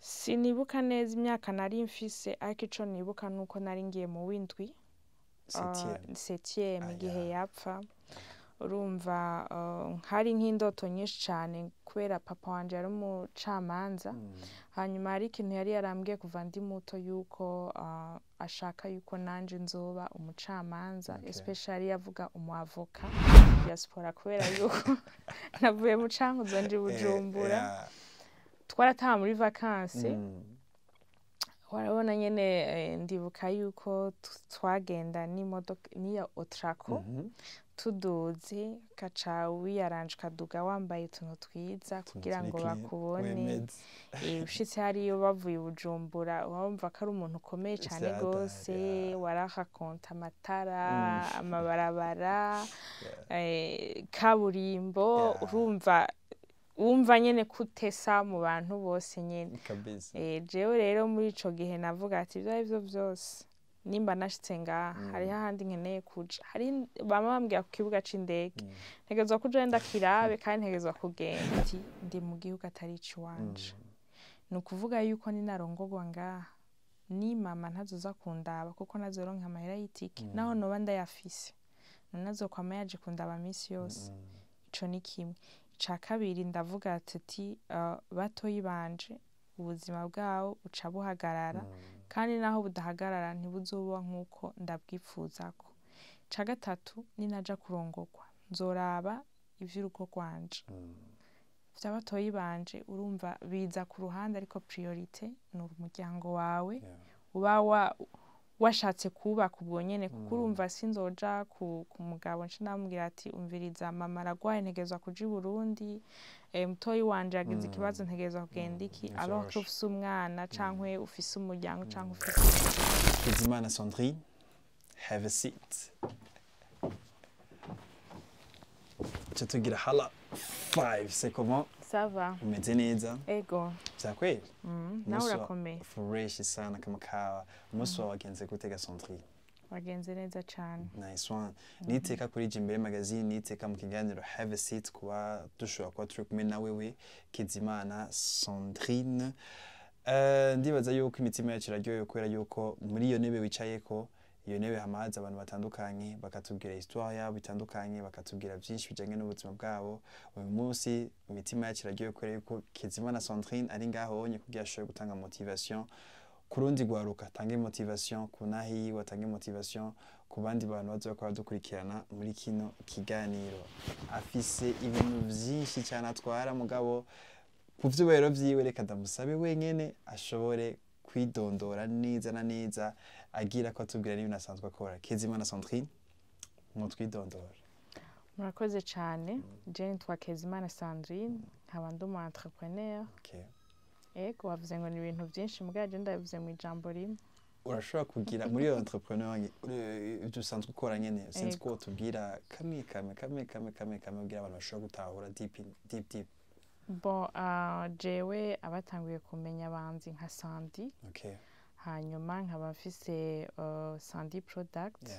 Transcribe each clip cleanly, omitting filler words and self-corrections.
Sinibuka neza imyaka nari mfise ariko ico nibuka nuko nari ngiye mu w'indwi septième igihe yapfa urumva hari nk'indoto nyinshi cane kubera papa wanje yari umucamanza hanyuma hari ikintu yari yarambwiye kuva ndi muto yuko ashaka yuko nanje nzoba umucamanza especially yavuga umuavoka diaspora kubera yuko navuye mu Cankuzo nje Bujumbura twarataha muri vacances warabona nyene ndibuka yuko twagenda n'imodoka niya Otraco tuduze kaca wiyaranje kaduga wambaye utuntu twiza kugira ngo bakubone ushitse hariyo bavuye Bujumbura wumva ko ari umuntu ukomeye cyane gose warahakonta amatara amabarabara kaburimbo urumva wumva nyene kutesa mu bantu bose nyene jewe rero muri ico gihe navuga ati ivyo vyose nimba nashitse ngaha hari hahandi nkeneye kuja hari bama bambwira ku kibuga c'indege ntegezwa kuja ndakirabe kandi ntegezwa kugenda ndi mu gihugu atari iciwanje ni ukuvuga yuko ninarongorwa ngaha ni mama ntazoza kundaba kuko nazoronka amahera y'itike naho noba ndayafise nazokwama yaje kundaba misi yose ico ni kimwe ica kabiri ndavuga ati batoyi banje ubuzima bwawo buca buhagarara kandi naho budahagarara ntibuzoba nkuko ndabwipfuzako ica gatatu ninaja kurongorwa nzoraba ivy'urugo rwanje vy'abatoyi banje urumva biza ku ruhande ariko priorite ni umuryango wawe uba washatse kubaka ubwo nyene kuko urumva sinzoja ku mugabo nce namubwira ati umviriza mama aragwaye ntegezwa kuja i Burundi mutoyi wanje yagize ikibazo ntegezwa kugenda iki alors ko ufise umwana cankwe ufise umuryango cankwe ufise Kezimana Sandrine, have a seat. Tugira hala 5, c'est comment? Ça va. Umeze neza? Ego. Vyakweli? Nawe urakomeye. Fresh sana kama kawa. Umunsi wawe wagenze gutega Sandrine? Wagenze neza cane. Nice one. Niteka kuri Jimbere magazine, niteka mu kiganiro Have a seat kuba dushobora kuba turi kumwe na wewe Kezimana Sandrine. Ndibaza yuko imitima yacu iraryoye kubera yuko muri iyo ntebe wicayeko iyo ntebe hamaze abantu batandukanye bakatubwira histoire yabo bitandukanye bakatubwira byinshi bijanye n'ubuzima bwabo uyu munsi imitima yacu iraryoye kubera yuko Kezimana Sandrine ari ngaho onye kugira ashobore gutanga motivation kurundi gwaruka tange motivation kunahi watange motivation ku bandi bantu bazoba dukurikirana muri kino kiganiro afise ibintu byinshi cyane atwara mugabo kuvyubero vyiwe reka ndamusabe wenyene ashobore kwidondora neza na neza agira ko atubwira n'ibintu asanzwe akora Kezimana Sandrine mutwidondora. Murakoze cyane je nitwa Kezimana Sandrine nkaba ndi umu entrepreneur. Ego wavuze ngo ni ibintu byinshi mugabo ndabivuze mu ijambo rimwe. Urashobora kugira muri iyo entrepreneur ibyo usanzwe ukora nyene sinzi ko tubwira kamwe kugira abantu bashobora gutahura deep. Bon, jewe abatanguye kumenya abanzi nka Sandy. Hanyuma nkaba mfise Sandy Product.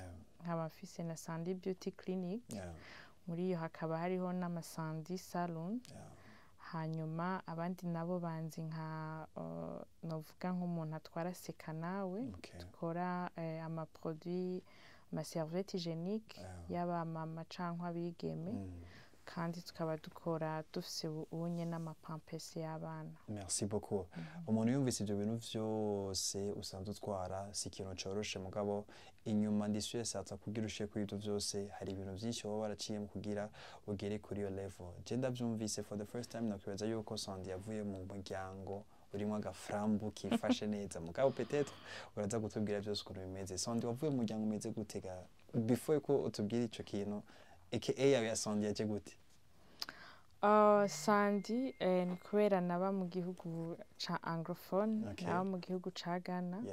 Nkaba mfise na Sandy Beauty Clinic. Muri iyo hakaba hariho n'ama Sandy Salon. Hanyuma abandi nabo banzi nka novuga nk'umuntu atwara Seka nawe. Tukora ama produits ama serviette hygiénique yaba mama canke abigeme. Kandi tukaba dukora dufise ubunye n'amapampesi y'abana. Merci beaucoup. Umuntu yumvise ibyo bintu vyose usanzwe utwara si ikintu coroshe mugabo inyuma ndisuye satsa kugira ushe kuri ibyo vyose hari ibintu byinshi wowe waraciye mu kugira ugere kuri iyo level. Je ndavyumvise for the first time nakwibaza yuko Sandy yavuye mu muryango urimo agaframbu kifashe neza mugabo peut-être uraza gutubwira byose ukuntu bimeze. Sandy wavuye mu muryango umeze gutega before ko utubwira ico kintu aka ya Sandy yaje gute? Sandy ni kubera naba mu gihugu ca anglophone naba mu gihugu ca Ghana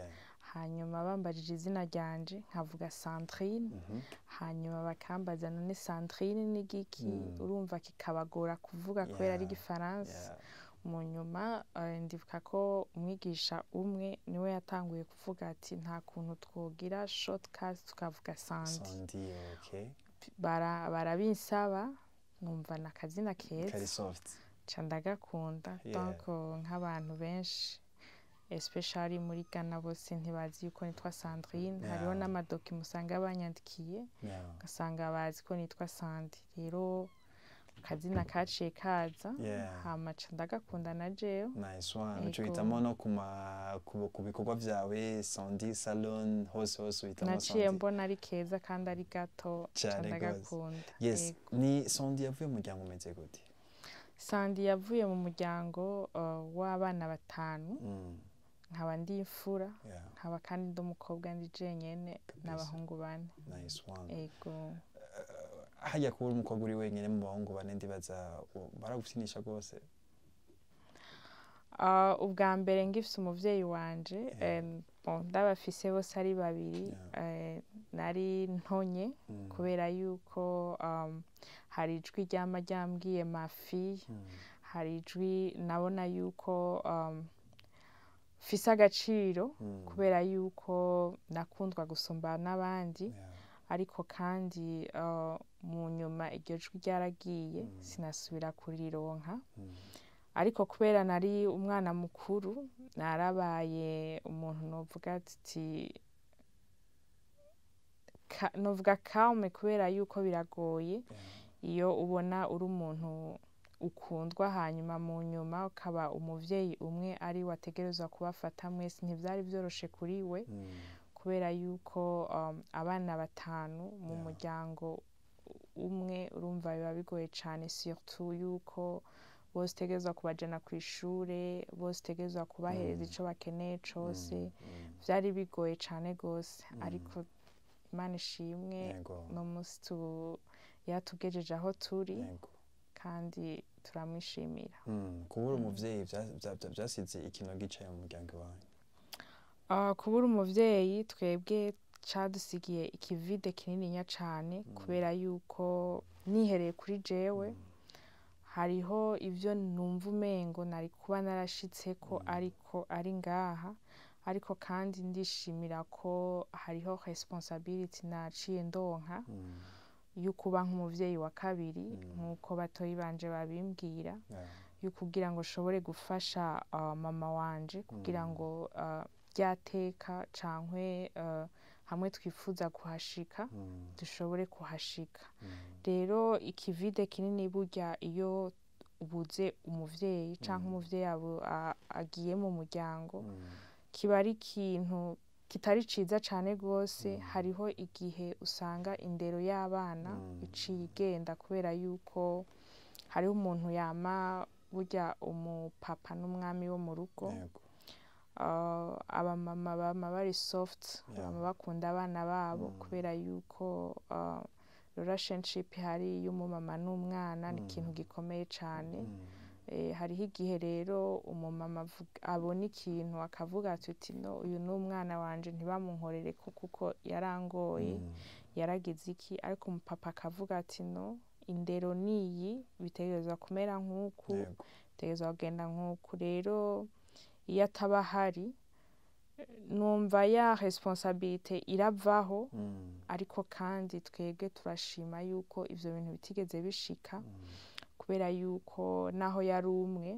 hanyuma bambajije izina ryanje nkavuga Sandrine hanyuma bakambaza none Sandrine ni giki urumva kikabagora kuvuga kubera ari Gifaransa mu nyuma ndibuka ko umwigisha umwe niwe yatanguye kuvuga ati nta kuntu twogira shortcut tukavuga Sandy. Barabinsaba numva nakazina keza kari soft ca ndagakunda donc nk'abantu benshi especially muri Ghana bose ntibazi yuko nitwa Sandrine hariho n'amadoki musanga banyandikiye ugasanga bazi ko nitwa Sandi rero akazina kaciye kaza hamaca ndagakunda na jewe nice one uco hitamo no ku bikorwa vyawe Sandi Salon hose uhitamo Sandi naciye mbona ari keza kandi ari gato ndagakunda yes ni Sandi yavuye mu muryango umeze gute Sandi yavuye mu muryango w'abana batanu nkaba ndi imfura nkaba kandi ndi umukobwa ndi jenyene n'abahungu bane nice one ego hajya kuba umukobwa uri wenyine mu bahungu bane ndibaza baragutinisha rwose ubwa mbere ngifise umuvyeyi wanje ndabafise bose ari babiri nari ntonye kubera yuko hari ijwi ryama ryambwiye mafi hari ijwi nabona yuko fise agaciro kubera yuko nakundwa gusumba n'abandi ariko kandi mu nyuma iryo jwi ryaragiye sinasubira kurironka ariko kubera nari umwana mukuru narabaye umuntu novuga calme kubera yuko biragoye iyo ubona uri umuntu ukundwa hanyuma mu nyuma ukaba umuvyeyi umwe ari wategerezwa kubafata mwese ntivyari vyoroshe kuri we kubera yuko abana batanu mu muryango umwe urumva biba bigoye cane surtout yuko bose utegerezwa kubajana kw'ishure bose utegerezwa kubahereza ico bakeneye cose vyari bigoye cane gose ariko Imana ishimwe no musi yatugejeje aho turi kandi turamwishimira kubura umuvyeyi vyasize ikintu gicaye mu muryango wanyu kubura umuvyeyi twebwe cadusigiye ikivide kinininya cane kubera yuko nihereye kuri jewe hariho ivyo numva umengo nari kuba narashitseko ariko ari ngaha ariko kandi ndishimira ko hariho responsability naciye ndonka yukuba nk'umuvyeyi wa kabiri nkuko batoyi banje babimbwira yukugira ngo shobore gufasha mama wanje kugira ngo ryateka cankwe hamwe twifuza kuhashika dushobore kuhashika rero ikivide kinini burya iyo ubuze umuvyeyi canke umuvyeyi agiye mu muryango kiba ari ikintu kitari ciza cane gose hariho igihe usanga indero y'abana iciye igenda kubera yuko hariho umuntu yama burya umupapa n'umwami wo mu rugo abamama bama bari soft bama bakunda abana babo kubera yuko relationship hari y'umumama n'umwana ni ikintu gikomeye cane hariho igihe rero umumama abona ikintu akavuga ati no uyu n'umwana wanje ntibamunkorere kuko yarangoye yaragize iki ariko umupapa akavuga ati no indero niyi bitegerezwa kumera nk'uku bitegerezwa kugenda nk'uku rero iyo ataba hari numva ya responsabilité iravaho ariko kandi twebwe turashima yuko ivyo bintu bitigeze bishika kubera yuko naho yari umwe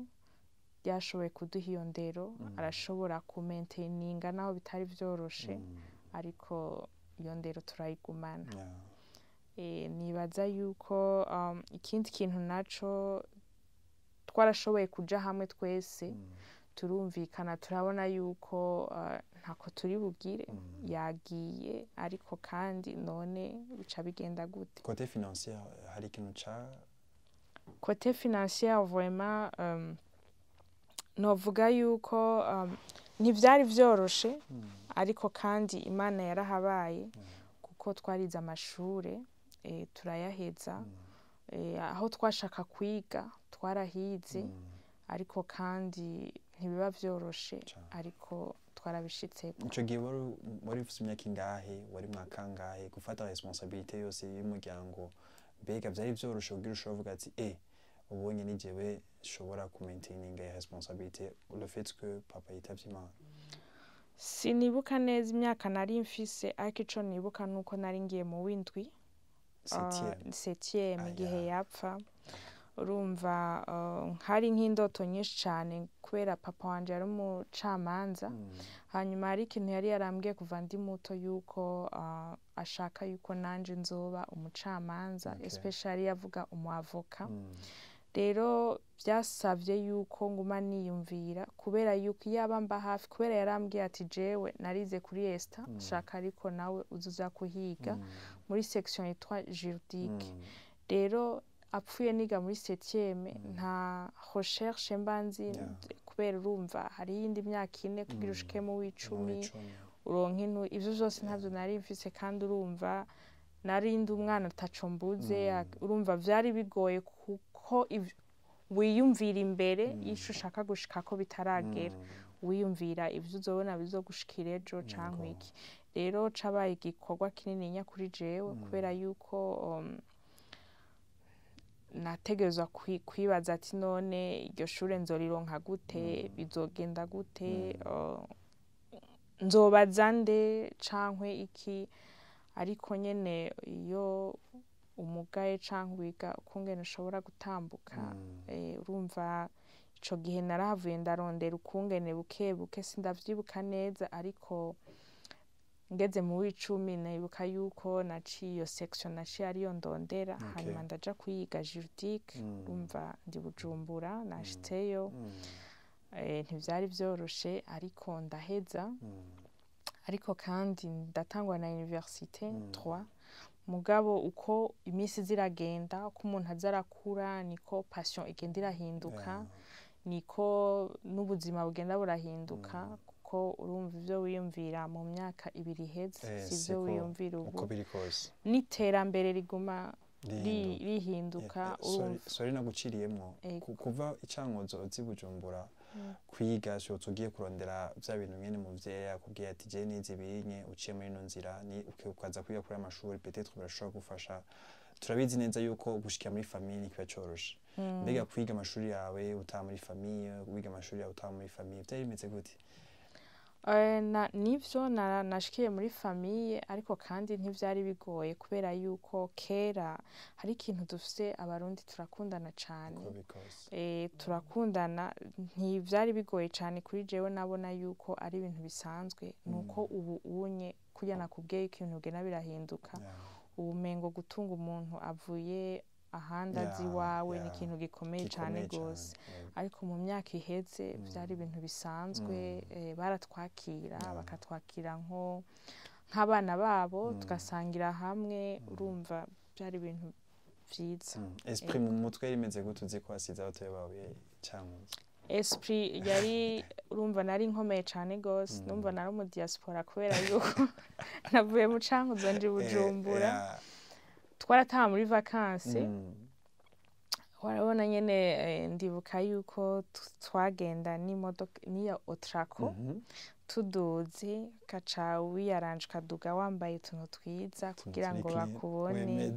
yashoboye kuduha iyo ndero arashobora kumaintaininga naho bitari vyoroshe ariko iyo ndero turayigumana nibaza yuko ikindi kintu naco twarashoboye kuja hamwe twese turumvikana turabona yuko ntako turi bugire yagiye ariko kandi none bica bigenda gute côté financier hari ikintu côté financier vraiment novuga yuko ntivyari vyoroshe ariko kandi Imana yarahabaye kuko twarize amashure turayaheza aho twashaka kwiga twarahize ariko kandi ntibiba vyoroshe ariko twarabishitseko ico gihe wari ufise imyaka ingahe wari mwakangahe gufata responsabilité yose y'umuryango mbega vyari vyoroshe kugira ushobora kuvuga ati ubonye ni jewe nshobora kumaintaininga ya responsabilité le fait que papa yitavye Imana sinibuka neza imyaka nari mfise ariko ico nibuka nuko nari ngiye mu w'indwi 7e igihe yapfa urumva hari nk'indoto nyinshi cyane kubera papa wanje yari umucamanza hanyuma hari ikintu yari yarambwiye kuva ndi muto yuko ashaka yuko nanje nzoba umucamanza especially yavuga umuavoka rero byasavye yuko nguma niyumvira kubera yuko yaba mba hafi kubera yarambwiye ati jewe narize kuri Esta shaka ariko nawe uzuza kuhiga muri section yitwa juridique rero apfuye niga muri 7e nta recherche mbanzi kubera urumva hari yindi myaka 4 kugira ushike mu w'icumi uronka intu ivyo byose ntavyo nari mfise kandi urumva narindi umwana taco mbuze urumva vyari bigoye kuko wiyumvira imbere ico ushaka gushika ko bitaragera wiyumvira ivyo uzobona bizogushikira ejo canke iki rero cabaye igikorwa kinini nya kuri jewe kubera yuko nategerezwa kwibaza ati none iryo shure nzorironka gute bizogenda gute nzobaza nde cankwe iki ariko nyene iyo umugaye canke wiga ukungene ushobora gutambuka urumva ico gihe narahavuye ndarondera ukungene buke sindavyibuka neza ariko ngeze mu w'icumi nibuka yuko naciye iyo section naciye ariyo ndondera hanyuma ndaja kuyiga juridique urumva ndi Bujumbura nashitseyo ntivyari vyoroshe ariko ndaheza ariko kandi ndatangwa na université 3 mugabo uko imisi ziragenda uko umuntu azarakura niko passion igenda irahinduka niko n'ubuzima bugenda burahinduka ko urumva ivyo wiyumvira mu myaka 2 iheze sivyo wiyumvira ubu n'iterambere riguma rihinduka sorry naguciriyemwo kuva icankozo uzi Bujumbura kwiga cyo tugiye kurondera bya bintu nyene mu vyeya yakubwiye ati je nizi binye uciye muri no nzira ni ukaza kwiga kuri amashuri peut-être birashobora gufasha turabizi neza yuko gushikira muri famille kiba coroshe mbega kwiga amashuri yawe utaha muri famille kwiga amashuri yawe utaha muri famille byari bimeze gute nivyo nashikiye muri famille ariko kandi ntivyari bigoye kubera yuko kera hari ikintu dufise abarundi turakundana cane turakundana ntivyari bigoye cane kuri jewe nabona yuko ari ibintu bisanzwe nuko ubu unye kurya nakubwiye ikintu gena birahinduka ubumengo gutunga umuntu avuye ahandi azi wawe ni ikintu gikomeye cyane gose ariko mu myaka iheze byari ibintu bisanzwe baratwakira bakatwakira nk'abana babo tugasangira hamwe urumva byari ibintu vyiza esprit mu mutwe rimeze gute uzi ko asize abatoye bawe cyangwa esprit yari urumva nari nkomeye cyane gose numva nari mu diaspora kubera yuko navuye mu cankuzo nje Bujumbura twarataha muri vacances warabona nyene ndibuka yuko twagenda n'imodoka niya Otraco tuduze kaca wiyaranje kaduga wambaye utuntu twiza kugira ngo bakubone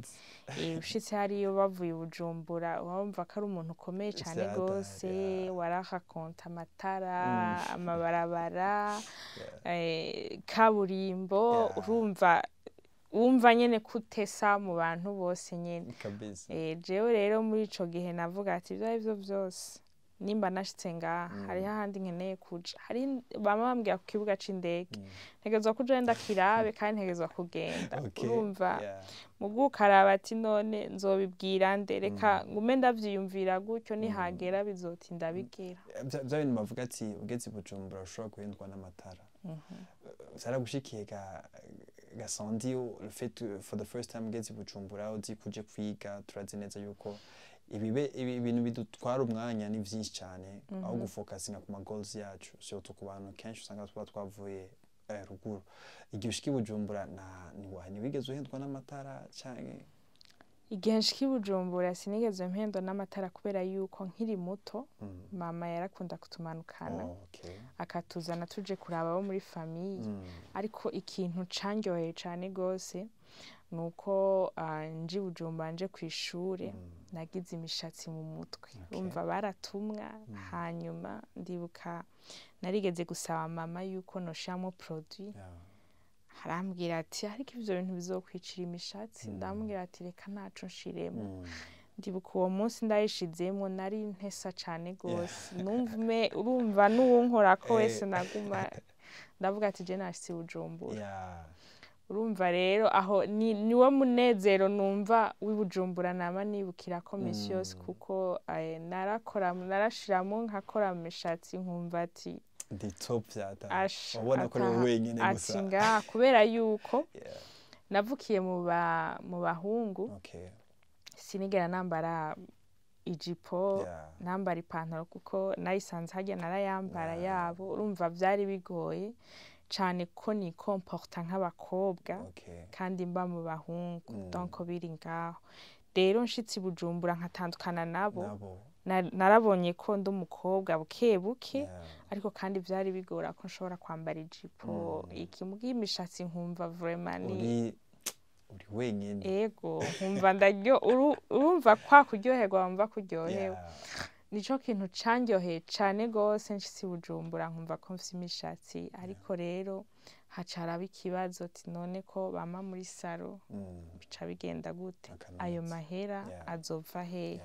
ushitse hariyo bavuye Bujumbura wumva ko ari umuntu ukomeye cyane gose warahakonta amatara amabarabara kaburimbo urumva wumva nyene kutesa mu bantu bose nyene jewe rero muri ico gihe navuga ati ivyo byose nimba nashitse ngaha hari hahandi nkeneye kuja hari bama bambwira ku kibuga c'indege ntegezwa kuja wenda kirabe kandi ntegezwa kugenda urumva mugukaraba ati none nzobibwira nde reka ngume ndavyiyumvira gutyo nihagera bizotinda bigera bya bintu bavuga ati ugeze Bujumbura ushobora guhendwa n'amatara zaragushikiye gasandi le fait for the first time ugeze Bujumbura uzi kuje kwiga turazi neza yuko ibintu bidutwara umwanya ni vyinshi cyane aho gufocusinga ku goals yacu surtout ku bantu kenshi usanga twavuye ruguru igihe ushiki Bujumbura ni wigeze uhendwa n'amatara canke igihe nshiki Bujumbura sinigeze mpendwa n'amatara kubera yuko nkiri muto mama yarakunda kutumanukana akatuzana tuje kuraba abo muri famille ariko ikintu cangyoheye cane gose nuko nji Bujumbura nje kwishure nagize imishatsi mu mutwe urumva baratumwa hanyuma ndibuka narigeze gusaba mama yuko noshamo produit harambwira ati ariko ivyo bintu bizokwicira imishatsi ndambwira ati reka naco nshiremo ndibuka uwo munsi ndayishizemo nari ntesa cane gose urumva n'uwunkorako wese naguma ndavuga ati je nashitse Bujumbura urumva rero aho niwo munezero numva w'Ibujumbura nama nibukirako misi yose kuko narashiramo nkakora mu mishatsi nkumva ati ndi top vyata wabona ko ari wenyene gusa ati ngaha kubera yuko navukiye mu bahungu sinigera nambara ijipo nambara ipantaro kuko nayisanze harya narayambara yabo urumva vyari bigoye cane ko ni comporta nk'abakobwa kandi mba mu bahungu donc biri ngaho rero nshitsi Bujumbura nkatandukana nabo narabonye ko ndi umukobwa buke buke ariko kandi vyari bigora ko nshobora kwambara ijipo ikimuga imishatsi nkumva vraiment uri wenyene ego nkumva ndaryo urumva kwa kuryoherwa wumva kuryohewe nico kintu canyoheye cane gose nshitsi Bujumbura nkumva ko mfise imishatsi ariko rero hacaraba ikibazo ati none ko bama muri salo bica bigenda gute ayo mahera azova hehe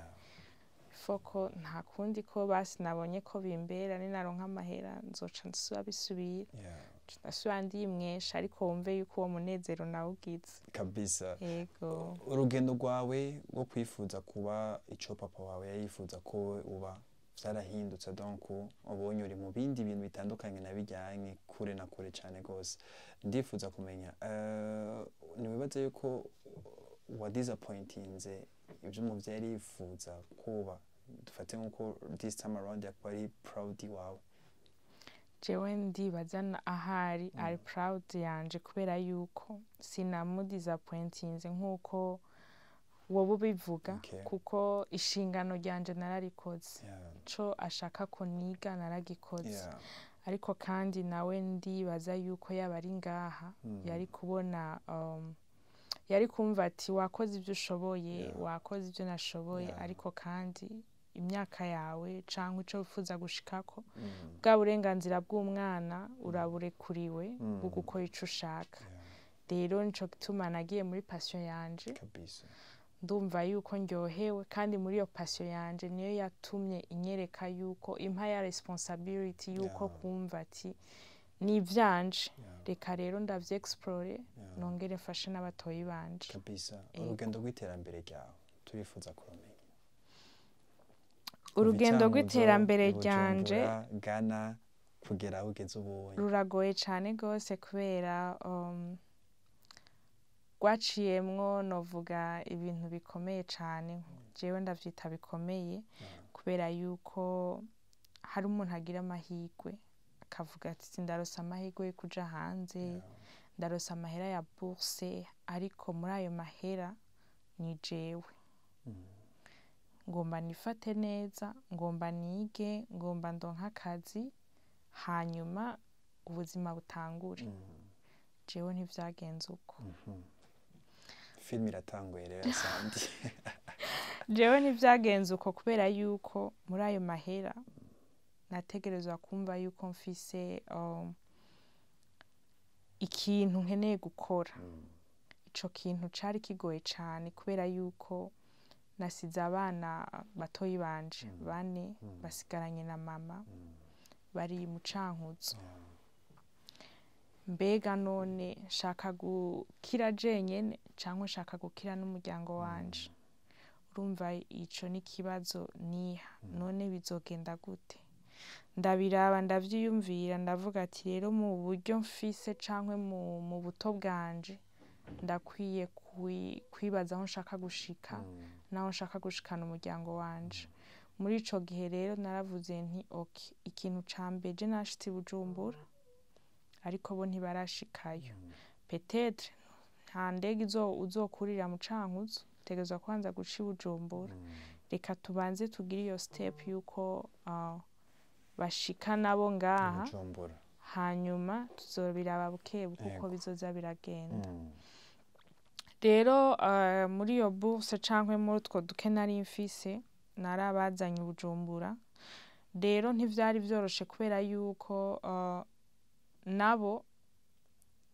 foko nta kundi ko basi nabonye ko bimbera ninaronka amahera nzoca nsubira bisubira ndasubira ndimwesha ariko wumve yuko uwo munezero nawugize kabisa yego urugendo rwawe rwo kwifuza kuba ico papa wawe yayifuza ko uba vyarahindutse donc ubonye uri mu bindi bintu bitandukanye na bijyanye kure na kure cyane gose ndifuza kumenya nibaza yuko wa disappointinze ibyo umuvyeyi yifuza kuba dufate nkuko this time around yakwa ari proud wawe jewe ndibaza ahari ari proud yanje kubera yuko sinamu disappointinze nkuko wowe ubivuga kuko ishingano ryanje nararikoze co ashaka ko niga naragikoze ariko kandi nawe ndibaza yuko yaba ari ngaha yari kubona yari kumva ati wakoze ibyo ushoboye wakoze ibyo nashoboye ariko kandi imyaka yawe canke ico wifuza gushikako bwa burenganzira bw'umwana uraburekuriwe bwo gukora ico ushaka rero nico gituma nagiye muri passion yanje ndumva yuko ndyohewe kandi muri iyo passion yanje niyo yatumye inyereka yuko impa ya responsibility yuko kumva ati ni ivyanje reka rero ndavye-explore nongere mfashe n'abatoyi banje kabisa urugendo rw'iterambere ryawe turifuza kumenya urugendo rw'iterambere ryanje Ghana kugera aho ugeze ubu ruragoye cane gose kubera rwaciyemwo novuga ibintu bikomeye cane jewe ndavyita bikomeye kubera yuko hari umuntu agira amahirwe akavuga ati ndarosa amahirwe yo kuja hanze ndarosa amahera ya bourse ariko muri ayo mahera ni jewe ngomba nifate neza ngomba nige ngomba ndonka akazi hanyuma ubuzima butangure jewe ntivyagenze uko film iratanguye rero sandi jewe ntivyagenze uko kubera yuko muri ayo mahera nategerezwa kumva yuko mfise ikintu nkeneye gukora ico kintu cari kigoye cane kubera yuko nasize abana batoyi banje bane basigaranye na mama bari mu Cankuzo mbega none nshaka gukira jenyene canke nshaka gukira n'umuryango wanje urumva ico ni kibazo niha none bizogenda gute ndabiraba ndavyiyumvira ndavuga ati rero mu buryo mfise canke mu buto bwanje ndakwiye kwibaza aho nshaka gushika naho nshaka gushikana umuryango wanje muri ico gihe rero naravuze nti okay ikintu cambe je nashitse Bujumbura ariko bo ntibarashikayo peut-être nta ndege uzokurira mu Cankuzo tegezwa kwanza guca Bujumbura reka tubanze tugire iyo step yuko bashika nabo ngaha hanyuma tuzobiraba buke kuko bizoza biragenda rero muri iyo bourse canke muri utwo duke nari mfise narabazanye Bujumbura rero ntivyari vyoroshe kubera yuko nabo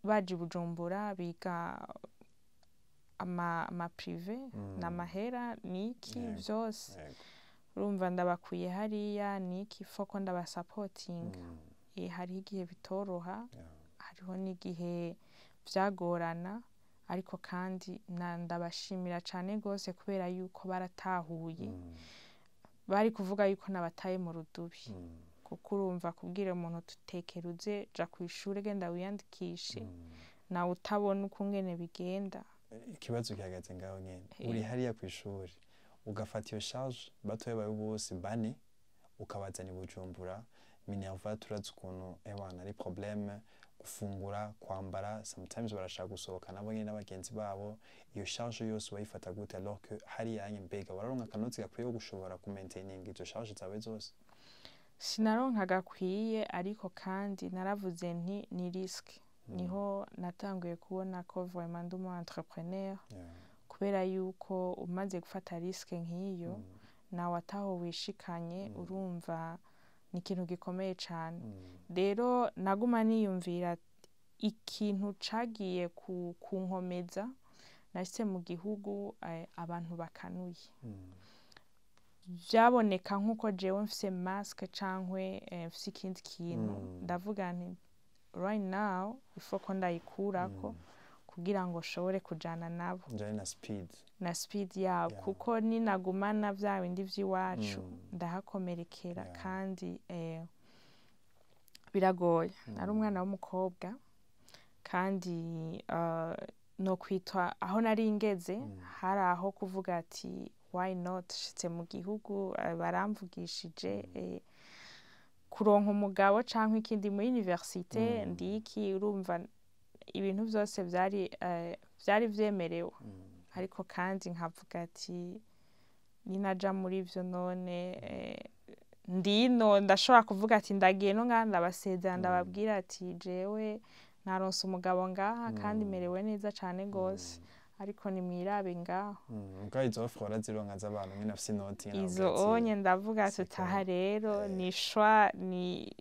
baje Bujumbura biga ama prive n'amahera niki vyose urumva ndabakuye hariya niki foko ndabasapotinga hariho igihe bitoroha hariho n'igihe vyagorana ariko kandi ndabashimira cane gose kubera yuko baratahuye bari kuvuga yuko nabataye mu rudubi kuko urumva kubwira umuntu tutekeruze ja kw'ishure genda wiyandikishe nawe utabona ukungene bigenda ikibazo gihagaze ngaho nyene uri hariya kw'ishure ugafata iyo charge batoye bawe bose bane ukabazana i Bujumbura Minerva turazi ukuntu ewana ari problème gufungura kwambara sometimes barashaka gusohoka nabo nyine n'abagenzi babo iyo charge yose wayifata gute alors que hari yanye mbega wararonka akanotsi gakwiye gushobora ku maintaining izo charge zawe zose sinaronka gakwiye ariko kandi naravuze nti ni risque niho natanguye kubona ko vraiment ndi umu entrepreneur kubera yuko umaze gufata risque nk'iyo nawe ataho wishikanye urumva ni ikintu gikomeye cyane rero naguma niyumvira ikintu cagiye kunkomeza nashitse mu gihugu abantu bakanuye byaboneka nk'uko jewe mfise masque cankwe mfise ikindi kintu ndavuga nti right now ifoko ndayikurako kugira ngo shobore kujana nabo na speed yabo kuko ninagumana vya bindi vy'iwacu ndahakomerekera kandi biragoye ari umwana w'umukobwa kandi no kwitwa aho nari ngeze hari aho kuvuga ati why not shitse mu gihugu baramvugishije kuronka umugabo canke ikindi muri universite ndiki urumva ibintu byose byari vyemerewe ariko kandi nkavuga ati ninaja muri ivyo none ndino ndashobora kuvuga ati ndagiye no nganda basezera ndababwira ati jewe naronse umugabo ngaha kandi merewe neza cane gose ariko ni mwirabe ngaho ubwo izo offre zironka z'abantu nyine afise inoti izo onye ndavuga tutaha rero ni shwa ni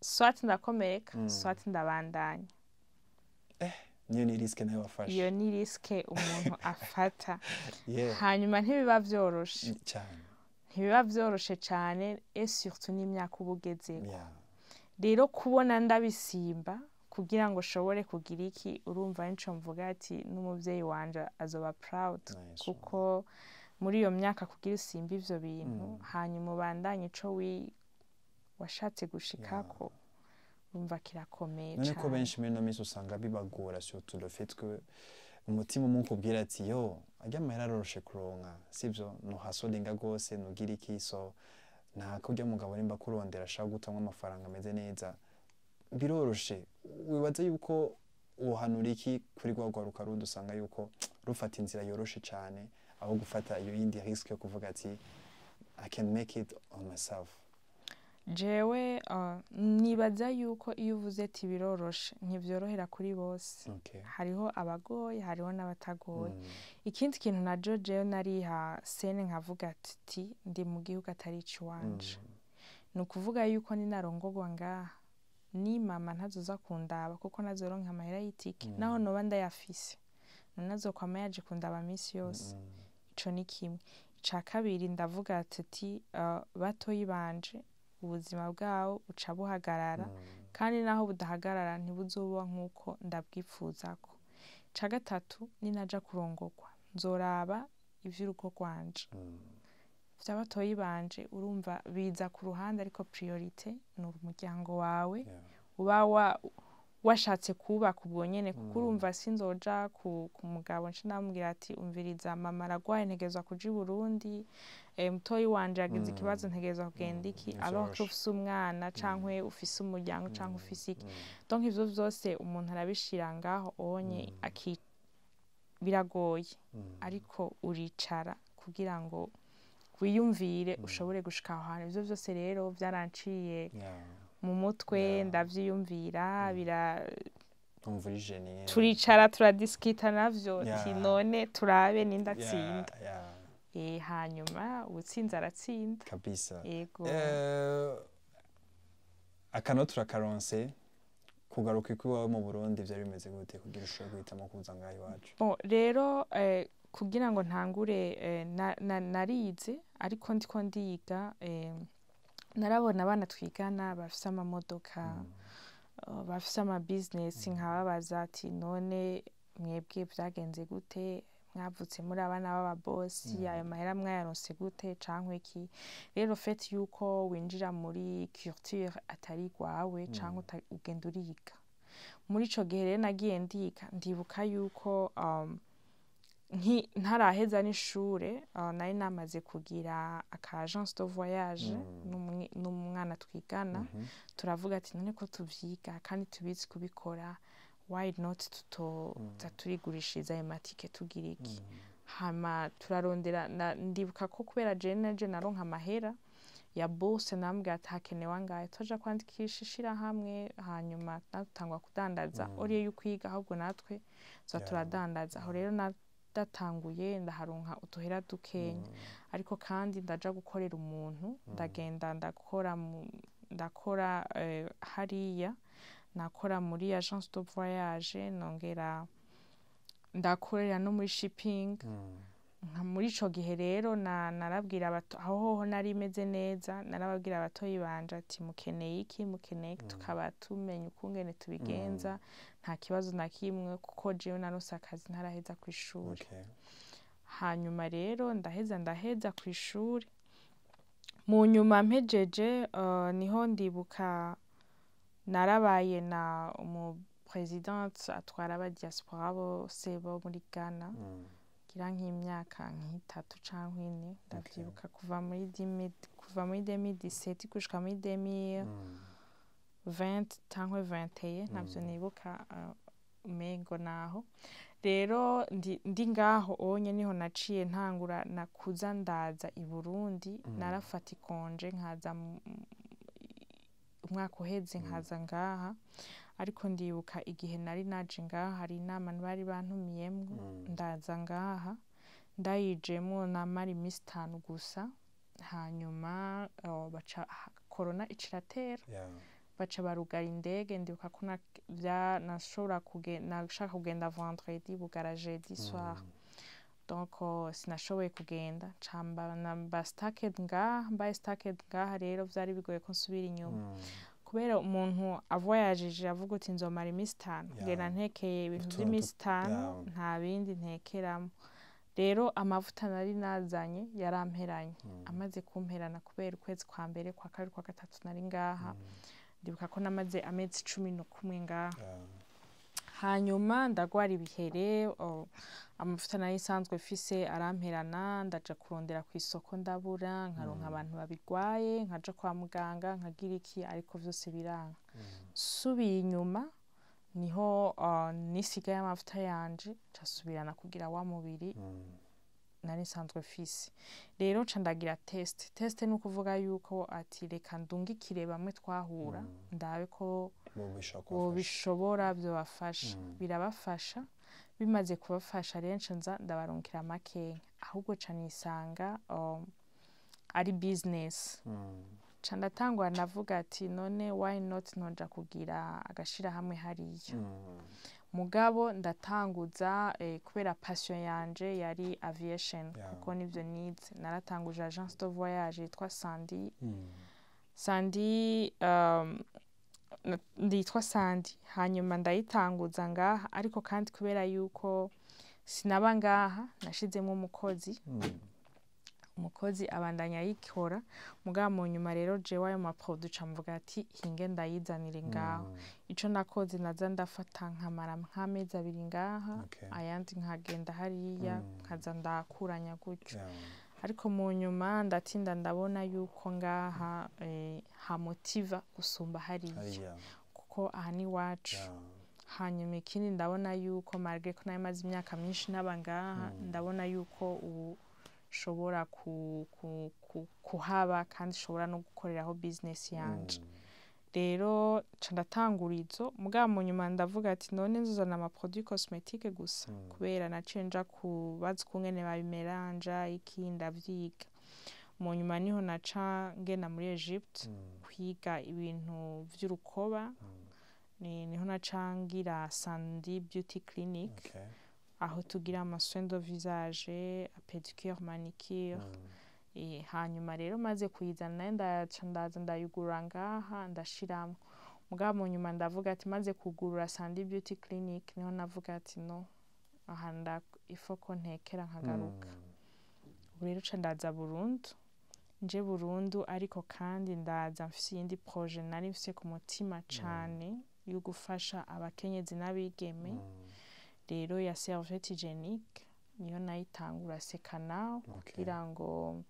swat ndakomereka swat ndabandanya niyo ni risque nayo wafashe iyo ni risque umuntu afata hanyuma ntibiba vyoroshe cyane ntibiba vyoroshe cyane et surtout n'imyaka ubugezeko rero kubona ndabisimba kugira ngo shobore kugira iki urumva nico mvuga ati n'umuvyeyi wanje azoba proud kuko muri iyo myaka kugira usimba ivyo bintu hanyuma ubandanye ico washatse gushikako umva kirakomeye cyane none ko benshi muri no misi usanga bibagora surtout le fait que umutima umukubwira ati yo ajya amahera aroroshe kuronka sivyo no hasolinga gose nugira iki so nta kujya mugabo nimba kurondera ashaka gutamwa amafaranga ameze neza biroroshe wibaza yuko uhanura iki kuri rwaruka rudusanga yuko rufata inzira yoroshe cyane aho gufata iyo yindi risque yo kuvuga ati I can make it on myself jewe nibaza yuko iyo uvuze ati biroroshe ntivyorohera kuri bose hariho abagoye hariho n'abatagoye ikindi kintu na jewe nariha sene nkavuga ati ndi mu gihugu atari iciwanje ni ukuvuga yuko ninarongorwa ngaha ni mama ntazoza kundaba kuko nazoronka amahera y'itike naho noba ndayafise nazokwama yaje kundaba misi yose ico ni kimwe ica kabiri ndavuga ati batoyi banje ubuzima bwawo buca buhagarara kandi naho budahagarara ntibuzoba nk'uko ndabwipfuzako ica gatatu ninaja kurongorwa nzoraba ivy'urugo rwanje vy'abatoyi banje urumva biza ku ruhande ariko priorite ni umuryango wawe uba washatse kubaka ubwo nyene kuko urumva sinzoja ku mugabo nce namubwira ati umviriza mama aragwaye ntegerezwa kuja i Burundi mutoyi wanje yagize ikibazo ntegerezwa kugenda iki alors ko ufise umwana cankwe ufise umuryango cankwe ufise iki donc ivyo vyose umuntu arabishira ngaho onye biragoye ariko uricara kugira ngo wiyumvire ushobore gushika aho hantu ivyo vyose rero vyaranciye mu mutwe ndavyiyumvira turicara turadiskita navyo ati none turabe nindatsinda hanyuma ubutsinzi aratsinda kabisa yego akano turakaronse kugaruka iwawe mu Burundi vyari bimeze gute kugira ushobore guhitamo kuza ngaha iwacu? Bon, rero kugira ngo ntangure narize ariko ndiko ndiga narabona abana twigana bafise amamodoka bafise ama business nkababaza ati none mwebwe vyagenze gute, mwavutse muri abana b'aba boss, ayo mahera mwayaronse gute cankwe iki. Rero fait yuko winjira muri culture atari gwawe canke ugenda uriga. Muri ico gihe rero nagiye ndiga, ndibuka yuko ntaraheza n'ishure nari namaze kugira aka agence de voyage n'umwana twigana, turavuga ati none ko tuvyiga kandi tubizi kubikora, why not tutoza turigurishiriza ayo matike tugira iki. Hama turarondera, ndibuka ko kubera jewe naronka amahera ya bourse nambwira ati hakenewe angahe, twaja kwandikisha ishirahamwe hanyuma natangwa kudandaza oriye y'ukwiga, ahubwo natwe tuza turadandaza. Aho rero ndatanguye ndaharonka utuhera dukenya, ariko kandi ndaja gukorera umuntu, ndagenda ndakora hariya, nakora muri agence de voyage, nongera ndakorera no muri shipping. Muri ico gihe rero narabwira abato, aho hoho nari meze neza, narababwira abatoyi banje ati mukeneye iki, mukeneye, tukaba tumenya ukungene tubigenza, nta kibazo na kimwe, kuko jewe naronse akazi ntaraheza kw'ishuri. Hanyuma rero ndaheza kw'ishuri. Mu nyuma mpejeje niho ndibuka narabaye na umu president atwara aba diaspora bose bo muri Ghana, gira nk'imyaka nk'itatu canke ine, ndavyibuka kuva muri 2017 gushika muri 2020 canke 21, ntavyo nibuka umengo naho. Rero ndi ngaho onye niho naciye ntangura nakuza ndaza i Burundi, narafata ikonje nkaza umwaka uheze nkaza ngaha. Ariko ndibuka igihe nari naje ngaha hari inama bari bantumiyemwo, ndaza ngaha ndayijemwo namara imisi 5 gusa, hanyuma baca corona iciratera, baca barugara indege. Ndibuka ko nashobora nashaka kugenda vendredi bugara jeudi soir, donc sinashoboye kugenda, mba stucked ngaha. Rero vyari bigoye ko nsubira inyuma, kubera umuntu avoyagije avuga uti nzomara imisi 5, ngenda ntekeye ibintu vy'imisi 5, nta bindi ntekeramo. Rero amavuta nari nazanye yaramperanye, amaze kumperana kubera ukwezi kwa mbere, kwa kabiri, kwa gatatu nari ngaha. Ndibuka ko namaze amezi 11 ngaha. Hanyuma ndagwara ibihere, amavuta nari nsanzwe mfise aramperana, ndaja kurondera kw'isoko ndabura, nkaronka abantu babigwaye, nkaja kwa muganga nkagira iki, ariko vyose biranga. Subiye inyuma niho nisigaye amavuta yanje casubirana kugira wa mubiri nari nsanzwe mfise. Rero nca ndagira test ni ukuvuga yuko ati reka ndungikire bamwe twahura ndabe ko bishobora vyobafasha. Birabafasha, bimaze kubafasha rero nca ndabaronkera makeya, ahubwo ca nisanga ari business. Ca ndatangura ndavuga ati none why not noja kugira agashirahamwe hariya. Mugabo ndatanguza kubera passion yanje yari aviation, kuko nivyo nize. Naratanguje agence de voyage yitwa Sandy, hanyuma ndayitanguza ngaha. Ariko kandi kubera yuko sinaba ngaha, nashizemo umukozi abandanya yikora. Mugabo mu nyuma rero jewe ayo maproduit camvuga ati hinge ndayizanire ngaho. Ico nakoze naza ndafata nkamara nk'amezi 2 ngaha, ayandi nkagenda hariya nkaza ndakuranya gutyo. Ariko mu nyuma ndatinda ndabona yuko ngaha hamotiva gusumba hariya, kuko aha ni wacu. Hanyuma ikindi ndabona yuko malgré ko nayo maze imyaka myinshi naba ngaha, ndabona yuko ubu shobora kuhaba kandi shobora no gukoreraho business yanje. Rero ca ndatangura izo. Mugabo mu nyuma ndavuga ati none nzozana ama produits cosmétiques gusa, kubera naciye nja kubaza ukungene babimeranja iki, ndavyiga. Mu nyuma niho naca ngenda muri Egypte kwiga ibintu vy'urukoba niho nacangira Sandy Beauty Clinic aho tugira amasoins de visage, pedicure, manicure. Hanyuma rero maze kuyizana ndaza ndayugurura ngaha ndashiramo mugabo mu nyuma ndavuga ati maze kugurura Sandy Beauty Clinic niho navuga ati no aha ifo ko ntekera nkagaruka. Ubu rero ca ndaza Burundu nje Burundu ariko kandi ndaza mfise iyindi projet nari mfise ku mutima cane yo gufasha abakenyezi n'abigeme rero ya serviette hygienique niyo nayitangura Sekana kugira ngo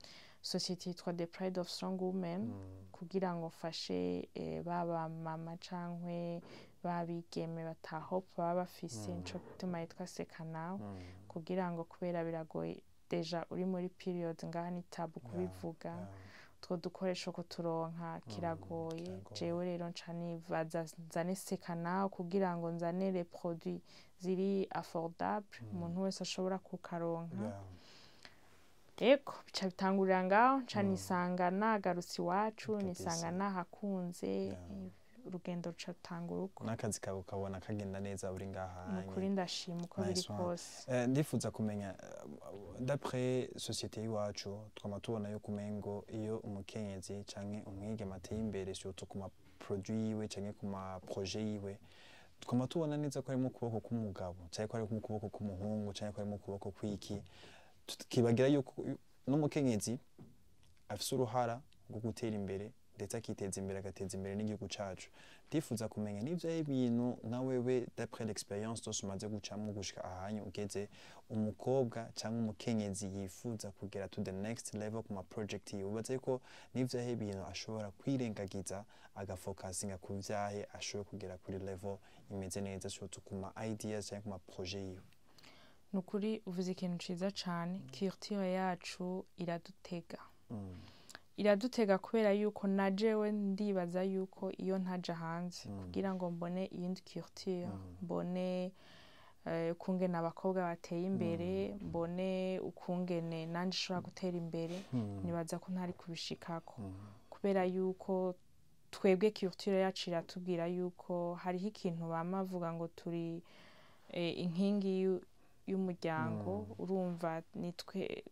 société yitwa The Pride of Strong Women kugira ngo fashe baba mama cankwe babigeme batahope baba bafise nico gituma yitwa Sekana kugira ngo kubera biragoye deja uri muri period ngaha ni tabu kubivuga two dukoresho ko turonka kiragoye jewe rero nca nibaza nzane Sekana kugira ngo nzane les produits ziri affordable umuntu wese ashobora kukaronka. Eko bica bitangurira ngaho nca nisanga nagarutse iwacu nisanga nahakunze urugendo rutangura uko n'akazi kawe ukabona kagenda neza uri ngaha. Nukuri ndashima uko biri kose. Ndifuza kumenya d'après société y'iwacu twama tubona yo kumengo iyo umukenyezi canke umwigeme ateye imbere surtout ku ma produit yiwe canke ku ma projet yiwe twama tubona neza ko ari mu kuboko k'umugabo canke ko ari mu kuboko k'umuhungu canke ko ari mu kuboko kw'iki tukibagira yuko n'umukenyezi afise uruhara rwo gutera imbere ndetse akiteza imbere agateza imbere n'igihugu cacu. Ndifuza kumenya n'ivyo ibintu nka wewe d'après l'expérience zose umaze gucamwo gushika ahanyu ugeze umukobwa canke umukenyezi yifuza kugera to the next level ku ma project yiwe ubaze ko n'ivyo ibintu ashobora kwirengagiza agafocusinga ku vyahe ashobora kugera kuri level imeze neza surtout ku ma ideas canke ku ma projet yiwe. Nukuri uvuze ikintu ciza cane culture yacu iradutega iradutega kubera yuko na jewe ndibaza yuko iyo ntaja hanze kugira ngo mbone iyindi culture mbone ukungene abakobwa bateye imbere mbone ukungene nanje nshobora gutera imbere nibaza ko ntari kubishikako kubera yuko twebwe culture yacu iratubwira yuko hariho ikintu bama bavuga ngo turi inkingi y'umuryango urumva nitwe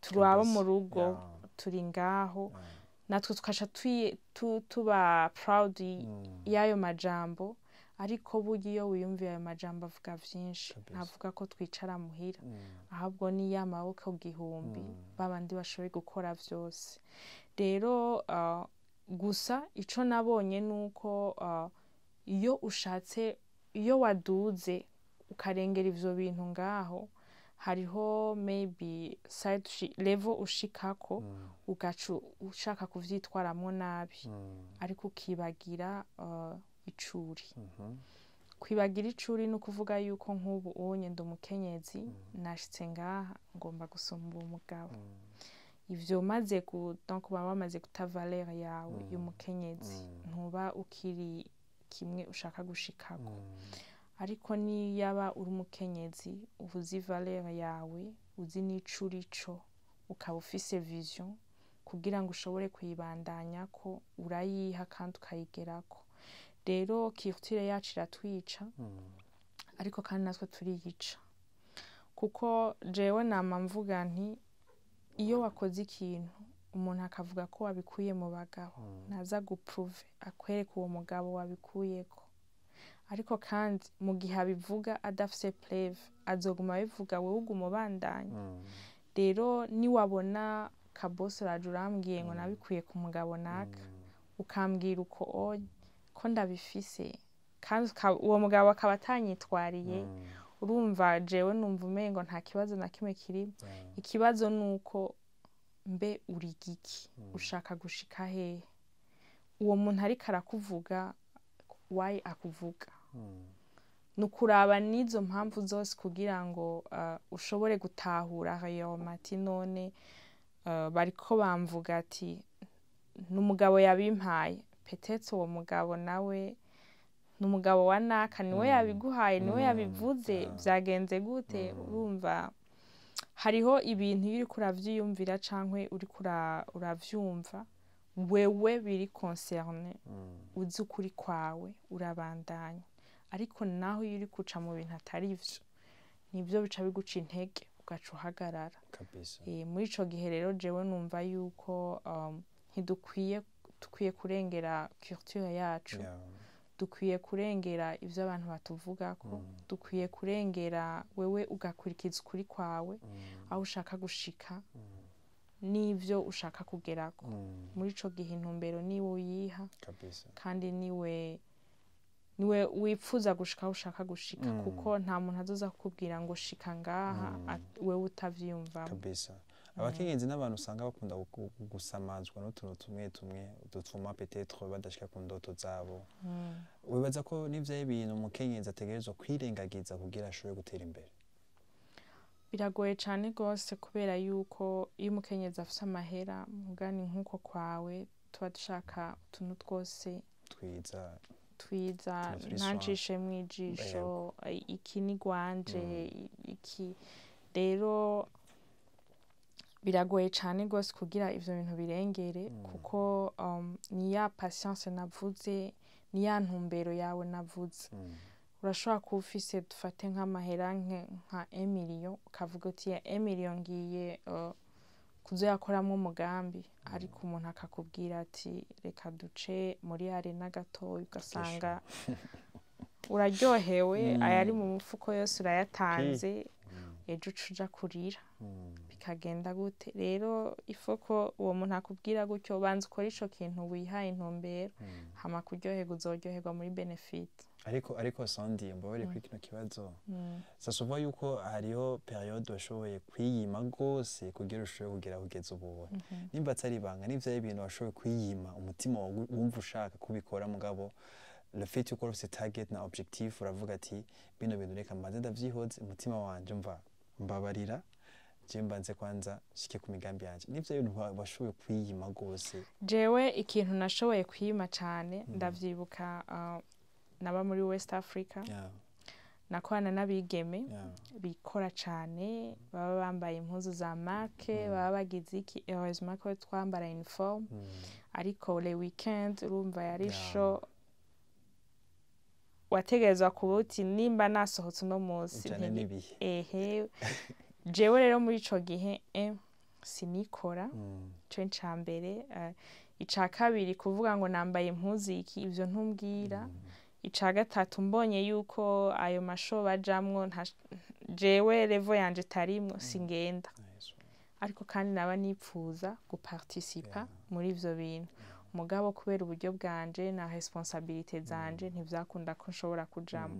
turaba mu rugo turi ngaho natwe tukasha tuba proud y'ayo majambo ariko burya iyo wiyumviye ayo majambo avuga vyinshi ntavuga ko twicara muhira ahubwo ni y'amaboko gihumbi babandi bashoboye gukora vyose. Rero gusa ico nabonye nuko iyo ushatse iyo waduze ukarengera ivyo bintu ngaho hariho maybe side level ushikako ugacu ushaka kuvyitwaramwo nabi ariko ukibagira icuri. Kwibagira icuri no kuvuga yuko nk'ubu onye ndumukenyezi nashitse ngaha ngomba gusumba umugabo ivyo maze donc bamaze guta valeur yawe y'umukenyezi ntuba ukiri kimwe ushaka gushikako. Ariko ni yaba uri umukenyezi uvuze valeur yawe uzi n'icurico ukaba ufise vision kugira ngo ushobore kuyibandanya ko urayiha kandi ukayigerako. Rero culture yacu iratwica ariko kandi natwe turiyica kuko jewe nama mvuga nti iyo wakoze ikintu umuntu akavuga ko wabikuye mu bagabo naza guprove akwereka uwo mugabo wabikuyeko ariko kandi mu gihe abivuga adafise preuve azoguma bivuga wewe uguma ubandanya. Rero niwabona kabosi raje urambwiye ngo nabikuye ku mugabo naka ukambwira uko onye ko ndabifise kandi uwo mugabo akaba atanyitwariye urumva jewe numva umengo nta kibazo na kimwe kiri. Ikibazo nuko mbe uri giki ushaka gushika hehe uwo muntu ariko arakuvuga why akuvuga nukuraba nizo mpamvu zose kugira ngo ushobore gutahura ayo mati none bariko bamvuga ati n'umugabo yabimpaye peut-être uwo mugabo nawe n'umugabo wa naka niwe yabiguhaye niwe yabivuze vyagenze gute. Urumva hariho ibintu uri kuravyiyumvira cankwe uri uravyumva wewe biri concerne uzi ukuri kwawe urabandanya, ariko naho iyo uri kuca mu bintu atari ivyo nibyo bica biguca intege ugaca uhagarara kabisa. Muri ico gihe rero jewe numva yuko ntidukwiye kurengera culture yacu, dukwiye kurengera ivyo abantu batuvugako, dukwiye kurengera wewe ugakurikiza ukuri kwawe aho ushaka gushika n'ivyo ushaka kugerako. Muri ico gihe intumbero niwe uyiha kandi niwe wipfuza gushika aho ushaka gushika, kuko nta muntu azoza kukubwira ngo shika ngaha wewe utavyiyumvamo kabisa. Abakenyezi n'abantu usanga bakunda gusamazwa n'utuntu tumwe dutuma peut-être badashika ku ndoto zabo. Wibaza ko n'ivyo ibintu umukenyezi ategerezwa kwirengagiza kugira ashobore gutera imbere? Biragoye cane gose, kubera yuko iyo umukenyezi afise amahera mugani nk'uko kwawe tuba dushaka utuntu twose twiza ntancishe mwijisho, iki ni gwanje, iki rero biragoye cane gose kugira ivyo bintu birengere, kuko ni ya patience navuze, ni ya ntumbero yawe navuze. Urashobora kuba ufise dufate nk'amahera nka 1 million, ukavuga uti 1 million ngiye kuzoyakoramwo umugambi, ariko umuntu akakubwira ati reka duce muri arena gatoya, ugasanga uraryohewe, ayari mu mufuko yose urayatanze, ejo uja kurira bikagenda gute? Rero ifoko uwo muntu akubwira gutyo banza ukora ico kintu wihaye intumbero, hama kuryoherwa uzoryoherwa muri benefit. Ariko Sandi mbabare kuri kino kibazo, sasuva yuko hariho periode washoboye kwiyima gose kugira ushobore kugera kugeza ubu. Nimba atari banga n'ivyo ibintu washoboye kwiyima umutima wumva ushaka kubikora, mugabo le fait yuko ufite target na objectif uravuga ati bino bintu reka mbanze ndavyihoze, umutima wanje mbabarira je mbanze kwanza shike ku migambi yanje. N'ivyo bintu washoboye kwiyima gose? Jewe ikintu nashoboye kwiyima cane ndavyibuka, naba muri West Africa, nakorana n'abigeme bikora cane, baba bambaye impuzu za marque, baba bagize iki, heureusement ko twambara uniforme, ariko le weekend urumva yari show, wategerezwa kuba uti nimba nasohotse uno munsi jewe rero muri ico gihe sinikora, ico ca mbere. Ica kabiri kuvuga ngo nambaye impuzu iki, ivyo ntumbwira. Ica gatatu mbonye yuko ayo masho bajamwo jewe level yanje tarimwo, singenda. Ariko kandi naba nipfuza guparticipa muri ivyo bintu, mugabo kubera uburyo bwanje na responsabilité zanje ntivyakunda ko nshobora kujamwo.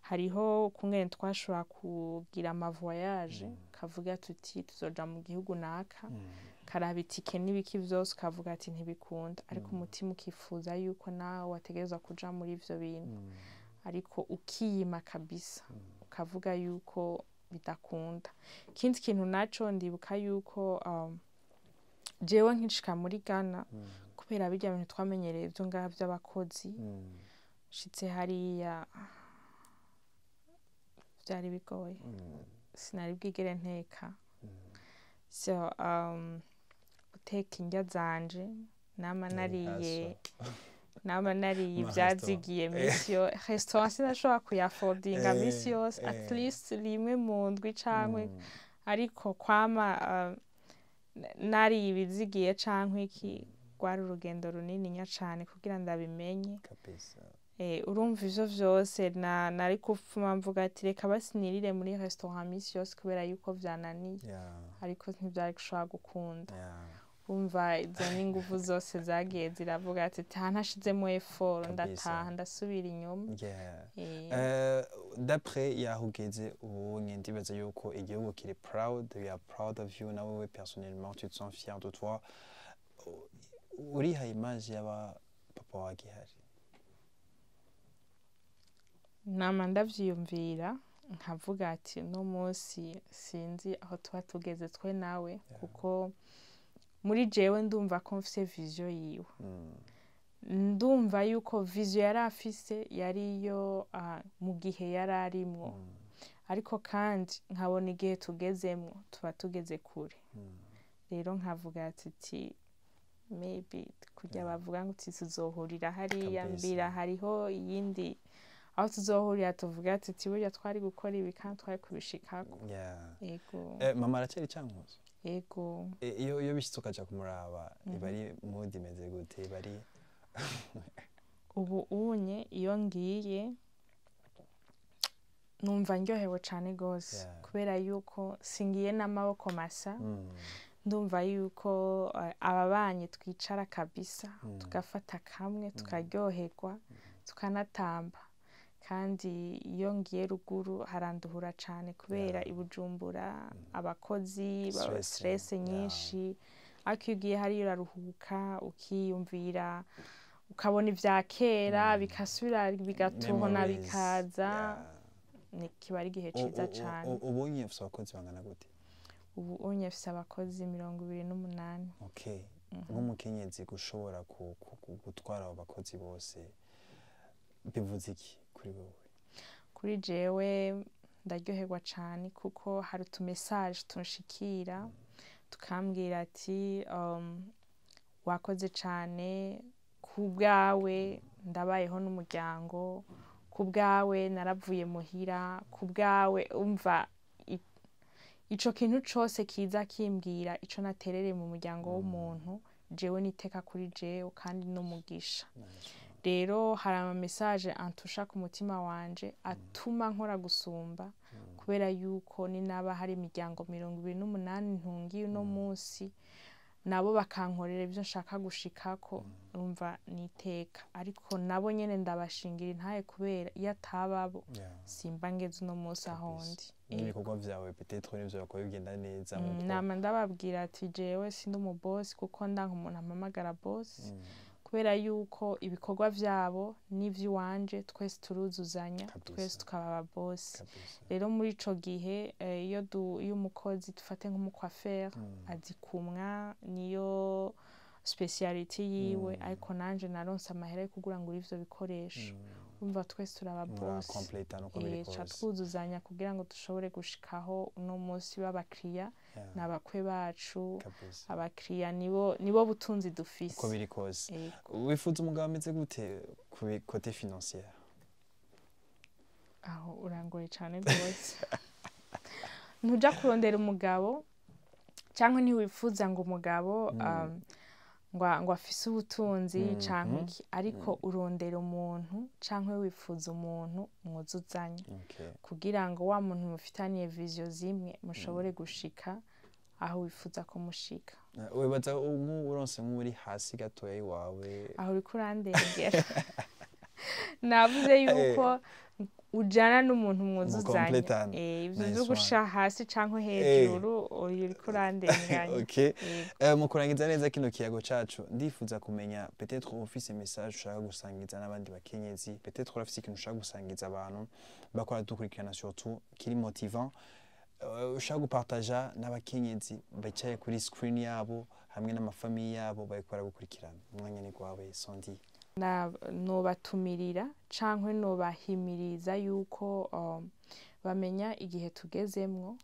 Hariho kungene twashobora kugira ama voyage, kavuga tuti tuzoja mu gihugu naka, karaba itike n'ibiki vyose, ukavuga ati ntibikunda, ariko umutima ukifuza yuko nawe wategerezwa kuja muri ivyo bintu, ariko ukiyima kabisa, ukavuga yuko bidakunda. Ikindi kintu naco ndibuka yuko jewe nkishika muri Ghana, kubera birya bintu twamenyereye vyo ngaha vy'abakozi, shitse hariya vyari bigoye, sinari bwigere nteka. So guteka indya zanje nama nariye ivyazigiye misi yo restaurant sinashobora kuyafodinga misi yose, at least rimwe mu ndwi cankwe, ariko kwama nariye ibizigiye cankwe iki, rwari urugendo runini nya cane kugira ndabimenye. Urumva ivyo vyose nari kupfuma mvuga ati reka basinirire muri restaurant misi yose kubera yuko vyananiye, ariko ntivyari gushobora gukunda. Urumva izo n'inguvu zose zagiye ziravuga ati ntashizemo effort, ndataha ndasubira inyuma. D'après yahugeze ubu ndibaza yuko igihugu kiri proud, we are proud of you, nawe personnellement tu te sens fier de toi. Uriha image y'aba papa wa gihari? Nama ndavyiyumvira nkavuga ati no munsi sinzi aho tuba tugeze twe nawe, kuko muri jewe ndumva ko mfise vision yiwe. Ndumva yuko vision yari afise yari yo mu gihe yari arimwo, ariko kandi nkabona igihe tugezemwo tuba tugeze kure. Rero nkavuga ati maybe kugira bavuga ngo tuzohurira hariya mbira hariho iyindi aho tuzohurira tuvuga ati burya twari gukora ibi kandi twari kubishikako. Yego. Mama aracari Cankuzo? Yego. Iyo bishitse ukaja kumuraba iba ari mood imeze gute? Iba ari ubu unye iyo ngiye numva ndyohewe cyane gose kubera yuko singiye n'amaboko masa. Ndumva yuko ababanye twicara kabisa tugafata kamwe tukaryoherwa tukanatamba, kandi iyo ngiye ruguru haranduhura cyane kubera ibujumbura abakozi ba stress nyinshi, ariko iyo ugiye hariya uraruhuka ukiyumvira ukabona ivya kera bikasubira bigatuhona bikaza, kiba ari igihe ciza cyane. Ubu ufise abakozi bangana gute? Ubu ufise abakozi 28. Okay. Nk'umukenyezi gushobora gutwara abo bakozi bose bivuze iki kuri wowe? Kuri jewe ndaryoherwa cyane kuko hari utumessage tunshikira tukambwira ati wakoze cyane kubwawe ndabayeho n'umuryango, kubwawe naravuye muhira, kubwawe umva ico kintu cose kiza kimbwira ico naterere mu muryango w'umuntu jewe niteka kuri jewe kandi n'umugisha. Rero hari ama message antusha ku mutima wanje atuma nkora gusumba kubera yuko ni naba hari imiryango 28 ntungiye uno munsi nabo bakankorera ibyo nshaka gushikako, umva niteka, ariko nabo nyene ndabashingira intaye kubera iyo atababo simba ngeze uno munsi ahondi. Ibikorwa vyawe peut-être n'ivyo bakora bigenda neza nama ndababwira ati jewe sindi umu boss kuko ndanka umuntu ampamagara boss, kubera yuko ibikorwa vyabo n'ivy'iwanje twese turuzuzanya, twese tukaba aba boss. Rero muri ico gihe iyo umukozi dufate nk'umucoiffeur azikumwa niyo speciality yiwe, ariko nanje naronse amahera yo kugura ngo ivyo bikoresho, umva twese turaba boss twuzuzanya kugira ngo dushobore gushikaho uno munsi b'abakiriya n'abakwe bacu. Abakiriya nibo butunzi dufise uko biri kose. Wifuza umugabo ameze gute ku côté financier? Aho urangoye cyane rwose. Ntuja kurondera umugabo cyangwa ntiwifuza ngo umugabo ngo afise ubutunzi canke iki, ariko urondera umuntu canke wifuza umuntu mwuzuzanya kugira ngo wa muntu mufitaniye vision zimwe mushobore gushika aho wifuza ko mushika. Webaza uronse nk'uri hasi gatoya iwawe aho uri kurandengera. Navuze yuko ujana n'umuntu mwuzuzanya ivyo byo gusha hasi canke hejuru uri kurandenganya. Okay. Mu kurangiza neza kino kiyago cacu ndifuza kumenya peut-être ufise message ushaka gusangiza n'abandi bakenyezi, peut-être urafise ikintu ushaka gusangiza abantu bakora dukurikirana surtout kiri motivant ushaka gupartager n'abakenyezi bacaye kuri screen yabo hamwe n'amafamiye yabo bayikora gukurikirana. Umwanya ni gwawe Sandy. Nobatumirira canke nobahimiriza yuko bamenya igihe tugezemwo,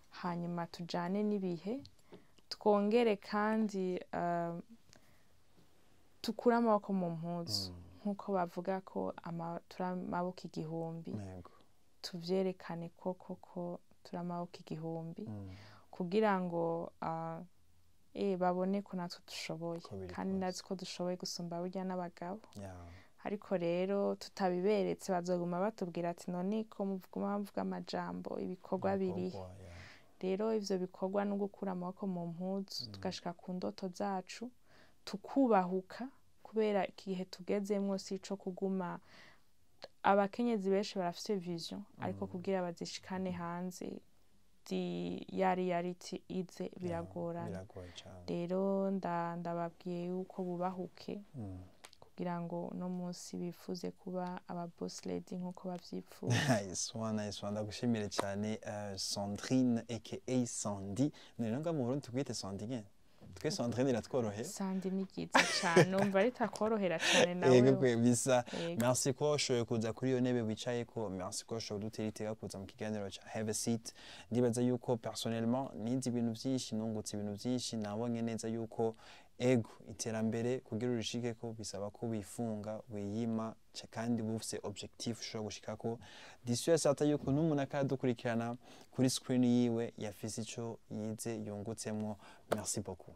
hanyuma tujane n'ibihe, twongere kandi tukura amaboko mu mpuzu nkuko bavuga ko turamaboko igihumbi, tuvyerekane koko turamaboko igihumbi kugira ngo babone ko natwe dushoboye, kandi ndazi ko dushoboye gusumba burya n'abagabo. Ariko rero tutabiberetse bazoguma batubwira ati none ko muvuguma bavuga amajambo ibikorwa biri. Rero ivyo bikorwa no gukura amaboko mu mpuzu tugashika ku ndoto zacu tukubahuka, kubera igihe tugezemwo si ico kuguma. Abakenyezi benshi barafise vision ariko kugira bazishikane hanze ya reality ize biragorana. Rero ndababwiye yuko bubahuke kugira ngo no munsi bifuze kuba aba boss lady nkuko bavyifuza. Nice one. Ndagushimire cyane Sandrine aka Sandy. Nanga mu Burundi twite Sandy nyene. Twe Sandrine iratworohe. Sandy ni byiza cyane, umva ritakorohera cyane nawe. Yego bisa. Merci ko ushoboye kuza kuri iyo ntebe wicaye ko. Merci ko ushoboye duteritega kuza mu kiganiro cya Have a Seat. Ndibaza yuko personnellement nizi ibintu byinshi nungutse ibintu byinshi, nabonye neza yuko ego iterambere kugira urishike ko bisaba ko wifunga wiyima kandi bufise objectif ushobora gushikako disiyo sata yuko n'umuntu akadukurikirana kuri screen yiwe yafise ico yize yungutsemwo. Merci beaucoup.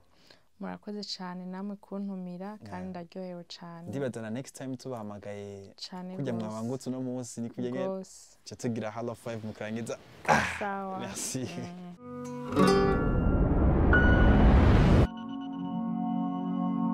Murakoze cyane namwe kuntumira kandi ndaryohewe cyane. Ndibaza na next time tubahamagaye kujya mwabangutse no munsi ni kujya tugira Halo 5 mukarangiza. Sawa. Merci.